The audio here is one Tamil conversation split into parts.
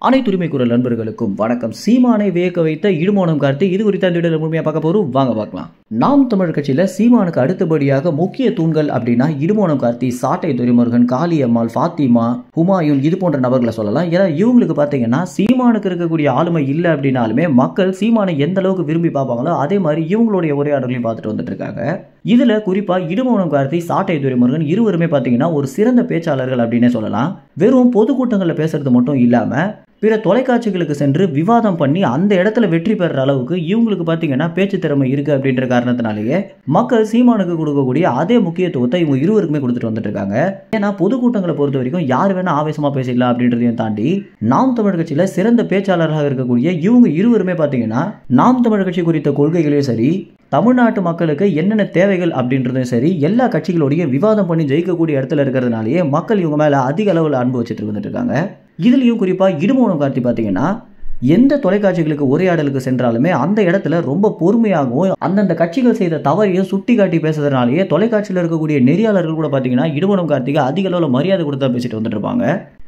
அனைத்து உரிமை குரல் நண்பர்களுக்கும் வணக்கம். சீமானை வியக்க வைத்த இடுமோனம் கார்த்தி இது குறித்த அந்த வீடியோல முழுமையா பார்க்க போறோம். வாங்க பார்க்கலாம். நாம் தமிழர் கட்சியில சீமானுக்கு அடுத்தபடியாக முக்கிய தூண்கள் அப்படின்னா இடுமோனம் கார்த்தி, சாட்டை துரைமுருகன், காளியம்மாள், ஃபாத்திமா, ஹுமாயூன் இது போன்ற நபர்களை சொல்லலாம். ஏன்னா இவங்களுக்கு பார்த்தீங்கன்னா சீமானுக்கு இருக்கக்கூடிய ஆளுமை இல்லை அப்படின்னாலுமே மக்கள் சீமானை எந்த அளவுக்கு விரும்பி பார்ப்பாங்களோ அதே மாதிரி இவங்களுடைய உரையாடலையும் பார்த்துட்டு வந்துட்டு இருக்காங்க. இதுல குறிப்பா இடுமோனம் கார்த்தி, சாட்டை துரைமுருகன் இருவருமே பார்த்தீங்கன்னா ஒரு சிறந்த பேச்சாளர்கள் அப்படின்னே சொல்லலாம். வெறும் பொதுக்கூட்டங்களில் பேசுறது மட்டும் இல்லாம பிற தொலைக்காட்சிகளுக்கு சென்று விவாதம் பண்ணி அந்த இடத்துல வெற்றி பெற அளவுக்கு இவங்களுக்கு பார்த்தீங்கன்னா பேச்சு திறமை இருக்கு அப்படின்ற காரணத்தினாலேயே மக்கள் சீமானுக்கு கொடுக்கக்கூடிய அதே முக்கியத்துவத்தை இவங்க இருவருக்குமே கொடுத்துட்டு வந்துட்டு இருக்காங்க. ஏன்னா பொதுக்கூட்டங்களை பொறுத்த வரைக்கும் யார் வேணா ஆவேசமா பேசிடலாம் அப்படின்றதையும் தாண்டி நாம் தமிழர் கட்சியில சிறந்த பேச்சாளராக இருக்கக்கூடிய இவங்க இருவருமே பார்த்தீங்கன்னா நாம் தமிழர் கட்சி குறித்த கொள்கைகளையும் சரி, தமிழ்நாட்டு மக்களுக்கு என்னென்ன தேவைகள் அப்படின்றதும் சரி, எல்லா கட்சிகளோடைய விவாதம் பண்ணி ஜெயிக்கக்கூடிய இடத்துல இருக்கிறதுனாலேயே மக்கள் இவங்க மேல அதிக அளவில் அன்பு வச்சுட்டு வந்துட்டு இருக்காங்க. இதுலயும் குறிப்பா இடுமோனம் கார்த்தி பார்த்தீங்கன்னா எந்த தொலைக்காட்சிகளுக்கு உரையாடலுக்கு சென்றாலுமே அந்த இடத்துல ரொம்ப பொறுமையாகவும் அந்தந்த கட்சிகள் செய்த தவறையும் சுட்டி காட்டி பேசுறதுனாலேயே தொலைக்காட்சியில் இருக்கக்கூடிய நெறியாளர்கள் கூட பார்த்தீங்கன்னா இடுமோனம் கார்த்திக்கு அதிக அளவில் மரியாதை கொடுத்தா பேசிட்டு வந்துட்டு இருப்பாங்க.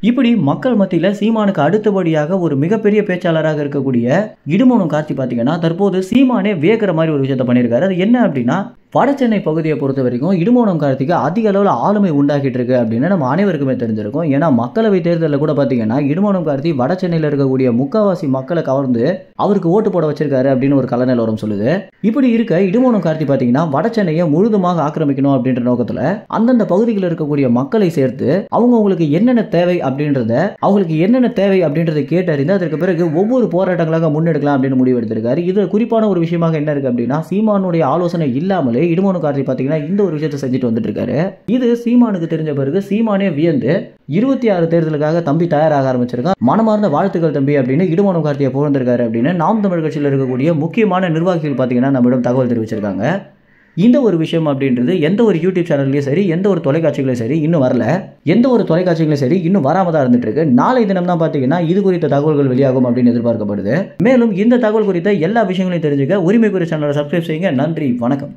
இப்படி மக்கள் மத்தியில சீமானுக்கு அடுத்தபடியாக ஒரு மிகப்பெரிய பேச்சாளராக இருக்கக்கூடிய இடுமோனம் கார்த்தி பார்த்தீங்கன்னா தற்போது சீமானே வியக்கிற மாதிரி ஒரு விஷயத்த பண்ணியிருக்காரு. அது என்ன அப்படின்னா வடசென்னை பகுதியை பொறுத்த வரைக்கும் இடுமோனம் கார்த்திக்கு அதிக அளவில் ஆளுமை உண்டாக்கிட்டு இருக்கு அப்படின்னு நம்ம அனைவருக்குமே தெரிஞ்சிருக்கும். ஏன்னா மக்களவை தேர்தலில் கூட பார்த்தீங்கன்னா இடுமோனம் கார்த்தி வடசென்னையில் இருக்கக்கூடிய முக்காவாசி மக்களை கவர்ந்து அவருக்கு ஓட்டு போட வச்சிருக்காரு அப்படின்னு ஒரு கல நிலவரம் சொல்லுது. இப்படி இருக்க இடுமோனம் கார்த்தி பார்த்தீங்கன்னா வடசென்னையை முழுதுமாக ஆக்கிரமிக்கணும் அப்படின்ற நோக்கத்தில் அந்தந்த பகுதிகளில் இருக்கக்கூடிய மக்களை சேர்த்து அவங்களுக்கு என்னென்ன தேவை அப்படின்றத கேட்டறிந்து அதற்கு பிறகு ஒவ்வொரு போராட்டங்களாக முன்னெடுக்கலாம் அப்படின்னு முடிவு எடுத்திருக்காரு. இது குறிப்பான ஒரு விஷயமாக என்ன இருக்கு அப்படின்னா சீமானுடைய ஆலோசனை இல்லாமலே இடுமோனம் கார்த்தி பார்த்தீங்கன்னா இந்த ஒரு விஷயத்தை செஞ்சுட்டு வந்துட்டு இருக்காரு. இது சீமானுக்கு தெரிஞ்ச பிறகு சீமானே வியந்து 26 தேர்தலுக்காக தம்பி தயாராக ஆரம்பிச்சிருக்கான். மனமார்ந்த வாழ்த்துக்கள் தம்பி அப்படின்னு இடுமோனம் கார்த்தியை புகழ்ந்திருக்காரு அப்படின்னு நாம் தமிழ் கட்சியில் இருக்கக்கூடிய முக்கியமான நிர்வாகிகள் பார்த்தீங்கன்னா நம்மிடம் தகவல் தெரிவிச்சிருக்காங்க. இந்த ஒரு விஷயம் அப்படின்றது எந்த ஒரு யூடியூப் சேனல்லையும் சரி, எந்த ஒரு தொலைக்காட்சிகளையும் சரி இன்னும் வரல, எந்த ஒரு தொலைக்காட்சிகளையும் சரி இன்னும் வராம தான் இருந்துட்டு இருக்கு. நாளை தினம் தான் பார்த்தீங்கன்னா இது குறித்த தகவல்கள் வெளியாகும் அப்படின்னு எதிர்பார்க்கப்படுது. மேலும் இந்த தகவல் குறித்த எல்லா விஷயங்களையும் தெரிஞ்சுக்க உரிமை குறி சேனலை சப்ஸ்கிரைப் செய்யுங்க. நன்றி, வணக்கம்.